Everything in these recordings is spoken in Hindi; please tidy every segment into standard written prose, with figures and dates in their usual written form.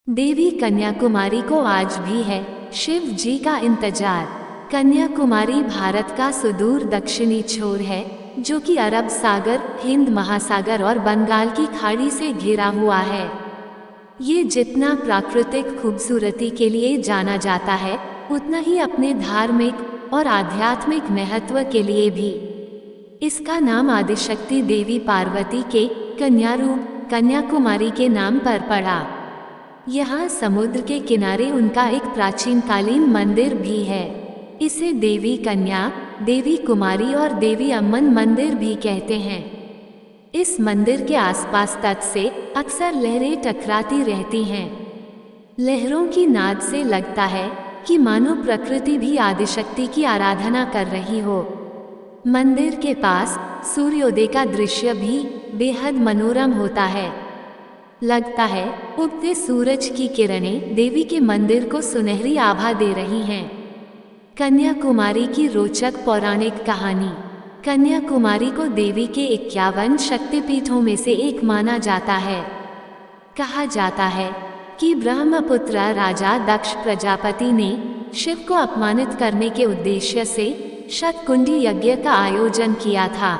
देवी कन्याकुमारी को आज भी है शिव जी का इंतजार। कन्याकुमारी भारत का सुदूर दक्षिणी छोर है, जो कि अरब सागर, हिंद महासागर और बंगाल की खाड़ी से घिरा हुआ है। ये जितना प्राकृतिक खूबसूरती के लिए जाना जाता है, उतना ही अपने धार्मिक और आध्यात्मिक महत्व के लिए भी। इसका नाम आदिशक्ति देवी पार्वती के कन्या रूप कन्याकुमारी के नाम पर पड़ा। यहाँ समुद्र के किनारे उनका एक प्राचीन कालीन मंदिर भी है। इसे देवी कन्या, देवी कुमारी और देवी अम्मन मंदिर भी कहते हैं। इस मंदिर के आसपास तट से अक्सर लहरें टकराती रहती हैं। लहरों की नाद से लगता है कि मानो प्रकृति भी आदिशक्ति की आराधना कर रही हो। मंदिर के पास सूर्योदय का दृश्य भी बेहद मनोरम होता है। लगता है उगते सूरज की किरणें देवी के मंदिर को सुनहरी आभा दे रही हैं। कन्याकुमारी की रोचक पौराणिक कहानी। कन्याकुमारी को देवी के 51 शक्तिपीठों में से एक माना जाता है। कहा जाता है कि ब्रह्मपुत्र राजा दक्ष प्रजापति ने शिव को अपमानित करने के उद्देश्य से शतकुंडी यज्ञ का आयोजन किया था।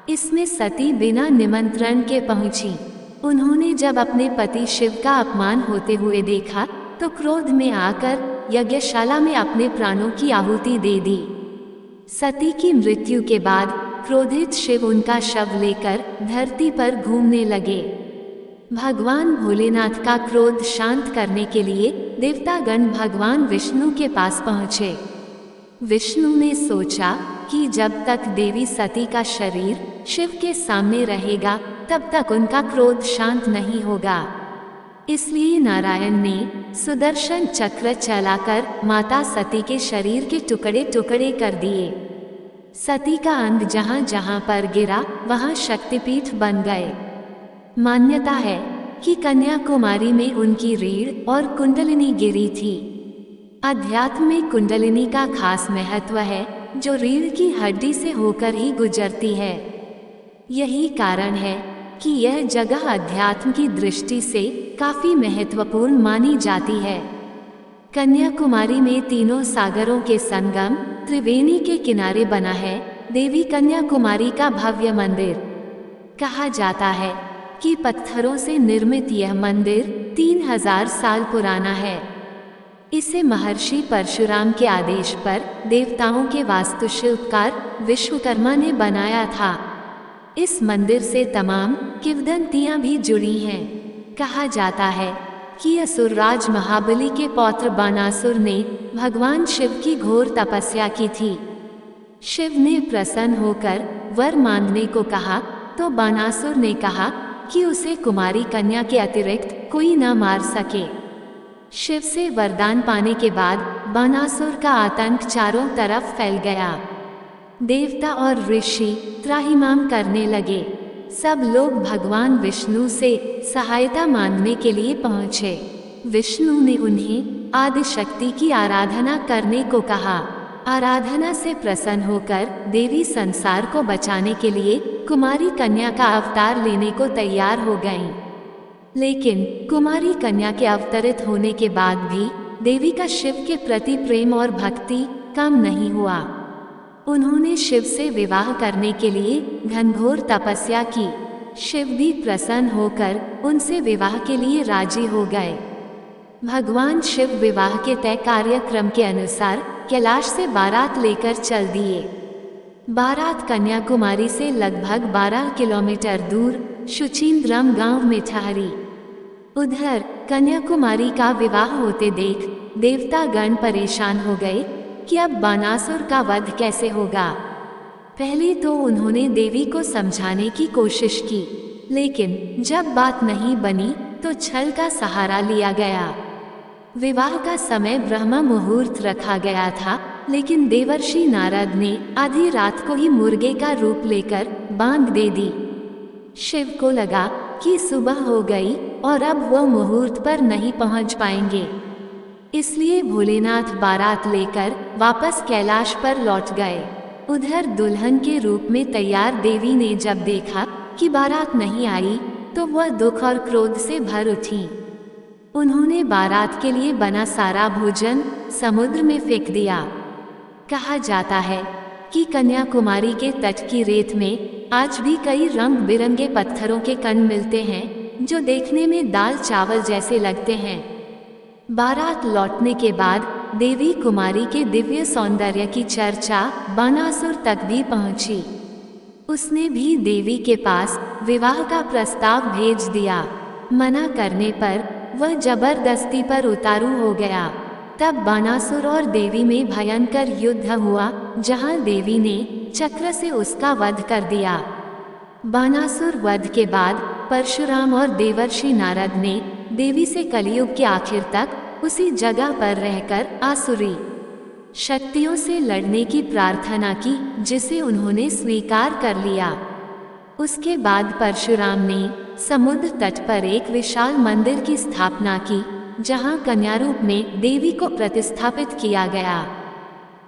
इसमें सती बिना निमंत्रण के पहुंची। उन्होंने जब अपने पति शिव का अपमान होते हुए देखा तो क्रोध में आकर यज्ञशाला में अपने प्राणों की आहुति दे दी। सती की मृत्यु के बाद क्रोधित शिव उनका शव लेकर धरती पर घूमने लगे। भगवान भोलेनाथ का क्रोध शांत करने के लिए देवतागण भगवान विष्णु के पास पहुँचे। विष्णु ने सोचा कि जब तक देवी सती का शरीर शिव के सामने रहेगा तब तक उनका क्रोध शांत नहीं होगा। इसलिए नारायण ने सुदर्शन चक्र चलाकर माता सती के शरीर के टुकड़े टुकड़े कर दिए। सती का अंग जहाँ जहाँ पर गिरा वहाँ शक्तिपीठ बन गए। मान्यता है कि कन्याकुमारी में उनकी रीढ़ और कुंडलिनी गिरी थी। अध्यात्म में कुंडलिनी का खास महत्व है, जो रीढ़ की हड्डी से होकर ही गुजरती है। यही कारण है कि यह जगह अध्यात्म की दृष्टि से काफी महत्वपूर्ण मानी जाती है। कन्याकुमारी में तीनों सागरों के संगम त्रिवेणी के किनारे बना है देवी कन्याकुमारी का भव्य मंदिर। कहा जाता है कि पत्थरों से निर्मित यह मंदिर 3000 साल पुराना है। इसे महर्षि परशुराम के आदेश पर देवताओं के वास्तुशिल्पकार विश्वकर्मा ने बनाया था। इस मंदिर से तमाम किंवदंतियां भी जुड़ी हैं। कहा जाता है कि असुरराज महाबली के पौत्र बानासुर ने भगवान शिव की घोर तपस्या की थी। शिव ने प्रसन्न होकर वर मांगने को कहा तो बानासुर ने कहा कि उसे कुमारी कन्या के अतिरिक्त कोई न मार सके। शिव से वरदान पाने के बाद बानासुर का आतंक चारों तरफ फैल गया। देवता और ऋषि त्राहिमाम करने लगे। सब लोग भगवान विष्णु से सहायता मांगने के लिए पहुँचे। विष्णु ने उन्हें आदिशक्ति की आराधना करने को कहा। आराधना से प्रसन्न होकर देवी संसार को बचाने के लिए कुमारी कन्या का अवतार लेने को तैयार हो गईं। लेकिन कुमारी कन्या के अवतरित होने के बाद भी देवी का शिव के प्रति प्रेम और भक्ति कम नहीं हुआ। उन्होंने शिव से विवाह करने के लिए घनघोर तपस्या की। शिव भी प्रसन्न होकर उनसे विवाह के लिए राजी हो गए। भगवान शिव विवाह के तय कार्यक्रम के अनुसार कैलाश से बारात लेकर चल दिए। बारात कन्याकुमारी से लगभग 12 किलोमीटर दूर शुचिंद्रम गांव में ठहरी। उधर कन्याकुमारी का विवाह होते देख देवतागण परेशान हो गए कि अब बानासुर का वध कैसे होगा। पहले तो उन्होंने देवी को समझाने की कोशिश की, लेकिन जब बात नहीं बनी तो छल का सहारा लिया गया। विवाह का समय ब्रह्म मुहूर्त रखा गया था, लेकिन देवर्षि नारद ने आधी रात को ही मुर्गे का रूप लेकर बांग दे दी। शिव को लगा कि सुबह हो गई और अब वो मुहूर्त पर नहीं पहुंच पाएंगे। इसलिए भोलेनाथ बारात लेकर वापस कैलाश पर लौट गए। उधर दुल्हन के रूप में तैयार देवी ने जब देखा कि बारात नहीं आई तो वह दुख और क्रोध से भर उठी। उन्होंने बारात के लिए बना सारा भोजन समुद्र में फेंक दिया। कहा जाता है कि कन्याकुमारी के तट की रेत में आज भी कई रंग बिरंगे पत्थरों के कण मिलते हैं जो देखने में दाल चावल जैसे लगते हैं। बारात लौटने के बाद देवी कुमारी के दिव्य सौंदर्य की चर्चा बानासुर तक भी पहुंची। उसने भी देवी के पास विवाह का प्रस्ताव भेज दिया। मना करने पर वह जबरदस्ती पर उतारू हो गया। तब बानासुर और देवी में भयंकर युद्ध हुआ, जहां देवी ने चक्र से उसका वध कर दिया। बानासुर वध के बाद परशुराम और देवर्षि नारद ने देवी से कलियुग के आखिर तक उसी जगह पर रहकर आसुरी शक्तियों से लड़ने की प्रार्थना की, जिसे उन्होंने स्वीकार कर लिया। उसके बाद परशुराम ने समुद्र तट पर एक विशाल मंदिर की स्थापना की, जहां कन्या रूप में देवी को प्रतिस्थापित किया गया।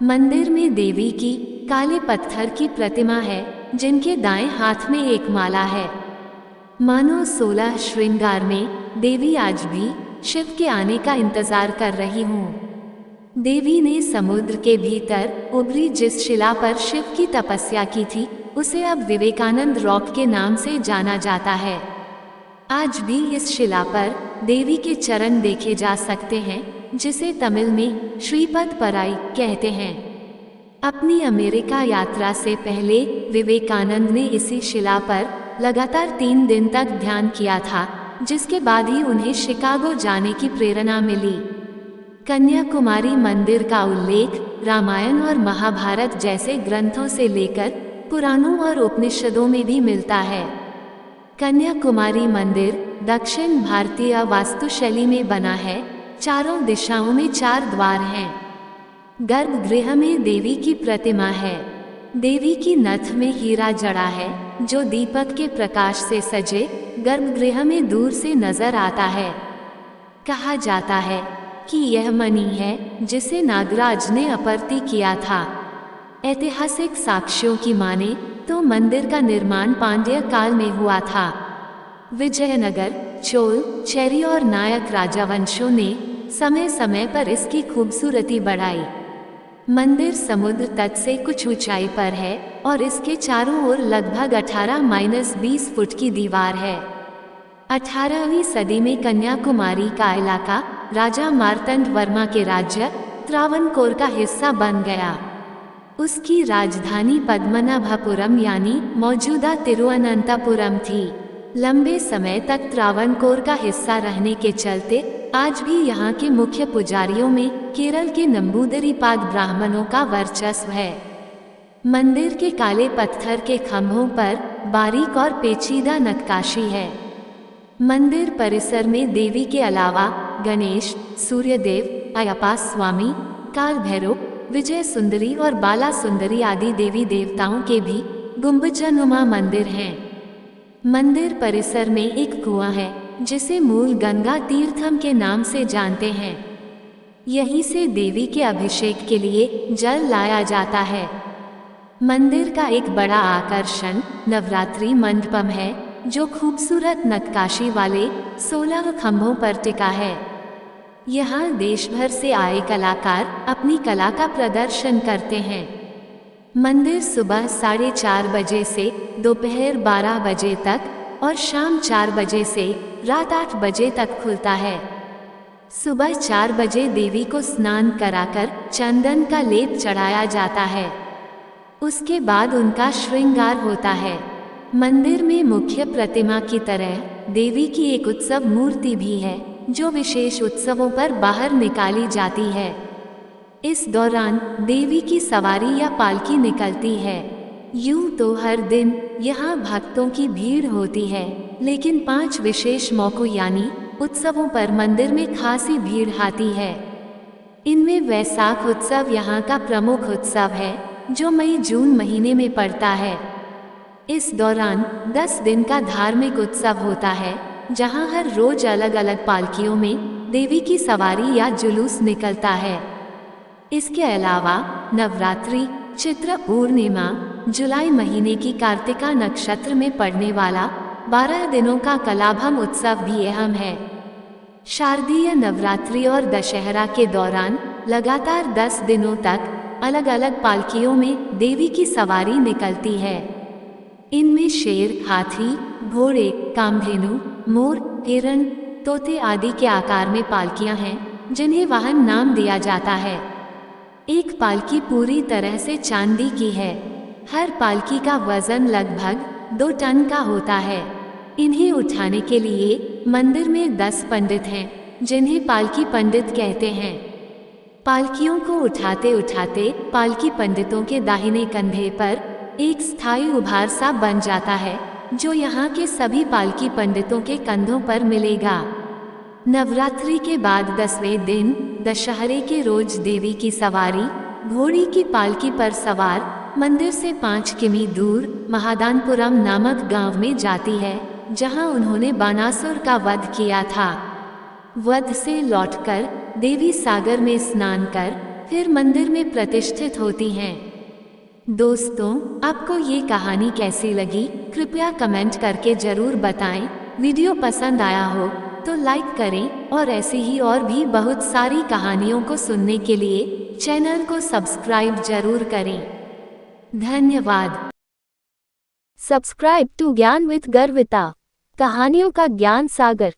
मंदिर में देवी की काले पत्थर की प्रतिमा है, जिनके दाएं हाथ में एक माला है। मानो 16 श्रृंगार में देवी आज भी शिव के आने का इंतजार कर रही हूँ। देवी ने समुद्र के भीतर उभरी जिस शिला पर शिव की तपस्या की थी, उसे अब विवेकानंद रॉक के नाम से जाना जाता है। आज भी इस शिला पर देवी के चरण देखे जा सकते हैं, जिसे तमिल में श्रीपद पराई कहते हैं। अपनी अमेरिका यात्रा से पहले विवेकानंद ने इसी शिला पर लगातार 3 दिन तक ध्यान किया था, जिसके बाद ही उन्हें शिकागो जाने की प्रेरणा मिली। कन्याकुमारी मंदिर का उल्लेख रामायण और महाभारत जैसे ग्रंथों से लेकर पुराणों और उपनिषदों में भी मिलता है। कन्याकुमारी मंदिर दक्षिण भारतीय वास्तुशैली में बना है। चारों दिशाओं में 4 द्वार हैं। गर्भगृह में देवी की प्रतिमा है। देवी की नथ में हीरा जड़ा है, जो दीपक के प्रकाश से सजे गर्भगृह में दूर से नजर आता है। कहा जाता है कि यह मणि है जिसे नागराज ने अपरती किया था। ऐतिहासिक साक्ष्यों की माने तो मंदिर का निर्माण पांड्य काल में हुआ था। विजयनगर, चोल, चेरी और नायक राजवंशों ने समय समय पर इसकी खूबसूरती बढ़ाई। मंदिर समुद्र तट से कुछ ऊंचाई पर है और इसके चारों ओर लगभग 18-20 फुट की दीवार है। 18वीं सदी में कन्याकुमारी का इलाका राजा मार्तंड वर्मा के राज्य त्रावणकोर का हिस्सा बन गया। उसकी राजधानी पद्मनाभपुरम यानी मौजूदा तिरुवनंतपुरम थी। लंबे समय तक त्रावणकोर का हिस्सा रहने के चलते आज भी यहाँ के मुख्य पुजारियों में केरल के नंबूदरीपाद ब्राह्मणों का वर्चस्व है। मंदिर के काले पत्थर के खंभों पर बारीक और पेचीदा नक्काशी है। मंदिर परिसर में देवी के अलावा गणेश, सूर्यदेव, अयप्पा स्वामी, काल भैरव, विजय सुंदरी और बाला सुंदरी आदि देवी देवताओं के भी गुंबजनुमा मंदिर हैं। मंदिर परिसर में एक कुआं है, जिसे मूल गंगा तीर्थम के नाम से जानते हैं। यहीं से देवी के अभिषेक के लिए जल लाया जाता है। मंदिर का एक बड़ा आकर्षण नवरात्रि मंडपम है, जो खूबसूरत नक्काशी वाले 16 खंभों पर टिका है। यहाँ देश भर से आए कलाकार अपनी कला का प्रदर्शन करते हैं। मंदिर सुबह 4:30 बजे से दोपहर 12 बजे तक और शाम 4 बजे से रात 8 बजे तक खुलता है। सुबह 4 बजे देवी को स्नान कराकर चंदन का लेप चढ़ाया जाता है। उसके बाद उनका श्रृंगार होता है। मंदिर में मुख्य प्रतिमा की तरह देवी की एक उत्सव मूर्ति भी है, जो विशेष उत्सवों पर बाहर निकाली जाती है। इस दौरान देवी की सवारी या पालकी निकलती है। यूं तो हर दिन यहाँ भक्तों की भीड़ होती है, लेकिन 5 विशेष मौकों यानी उत्सवों पर मंदिर में खासी भीड़ आती है। इनमें वैसाख उत्सव यहाँ का प्रमुख उत्सव है, जो मई-जून महीने में पड़ता है। इस दौरान 10 दिन का धार्मिक उत्सव होता है, जहां हर रोज अलग अलग पालकियों में देवी की सवारी या जुलूस निकलता है। इसके अलावा नवरात्रि, चित्र पूर्णिमा, जुलाई महीने की कार्तिका नक्षत्र में पड़ने वाला 12 दिनों का कलाभम उत्सव भी अहम है। शारदीय नवरात्रि और दशहरा के दौरान लगातार 10 दिनों तक अलग अलग पालकियों में देवी की सवारी निकलती है। इनमें शेर, हाथी, घोड़े, कामधेनु, मोर, हिरण, तोते आदि के आकार में पालकियां हैं, जिन्हें वाहन नाम दिया जाता है। एक पालकी पूरी तरह से चांदी की है। हर पालकी का वजन लगभग 2 टन का होता है। इन्हें उठाने के लिए मंदिर में 10 पंडित हैं, जिन्हें पालकी पंडित कहते हैं। पालकियों को उठाते उठाते पालकी पंडितों के दाहिने कंधे पर एक स्थायी उभार सा बन जाता है, जो यहाँ के सभी पालकी पंडितों के कंधों पर मिलेगा। नवरात्रि के बाद 10वें दिन दशहरे के रोज देवी की सवारी घोड़ी की पालकी पर सवार मंदिर से 5 किमी दूर महादानपुरम नामक गांव में जाती है, जहां उन्होंने बानासुर का वध किया था। वध से लौटकर देवी सागर में स्नान कर फिर मंदिर में प्रतिष्ठित होती हैं। दोस्तों, आपको ये कहानी कैसी लगी, कृपया कमेंट करके जरूर बताएं। वीडियो पसंद आया हो तो लाइक करें और ऐसी ही और भी बहुत सारी कहानियों को सुनने के लिए चैनल को सब्सक्राइब जरूर करें। धन्यवाद। सब्सक्राइब टू ज्ञान विद गर्विता, कहानियों का ज्ञान सागर।